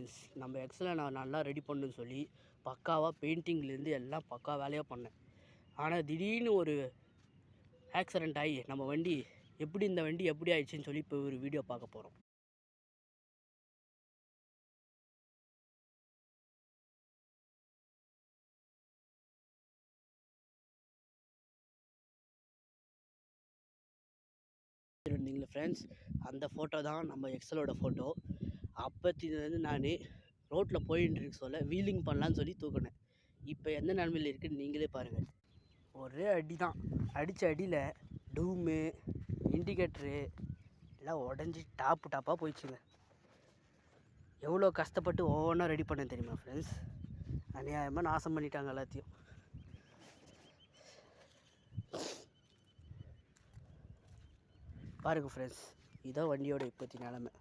Friends, நம்ம எக்ஸலை நான் நல்லா ரெடி பண்ணுன்னு சொல்லி பக்காவாக பெயிண்டிங்லேருந்து எல்லாம் பக்கா வேலையாக பண்ணேன். ஆனால் திடீர்னு ஒரு ஆக்சிடெண்ட் ஆகி நம்ம வண்டி இந்த வண்டி எப்படி ஆயிடுச்சுன்னு சொல்லி இப்போ ஒரு வீடியோ பார்க்க போகிறோம். இருந்தீங்களா ஃப்ரெண்ட்ஸ், அந்த ஃபோட்டோ தான் நம்ம எக்ஸலோட ஃபோட்டோ. அப்பத்திலேருந்து நான் ரோட்டில் போயின்னு இருக்க சொல்ல வீலிங் பண்ணலான்னு சொல்லி தூக்கினேன். இப்போ எந்த நிலமையில் இருக்குதுன்னு நீங்களே பாருங்கள். ஒரே அடி தான், அடித்த அடியில் டூமு இண்டிகேட்ரு எல்லாம் உடஞ்சி டாப்பாக போயிடுச்சுங்க. எவ்வளோ கஷ்டப்பட்டு ஒவ்வொன்றா ரெடி பண்ண தெரியுமா ஃப்ரெண்ட்ஸ்? அநியாயமாக நாசம் பண்ணிட்டாங்க எல்லாத்தையும். பாருங்கள் ஃப்ரெண்ட்ஸ், இதுதான் வண்டியோட இப்போத்தி நிலமை.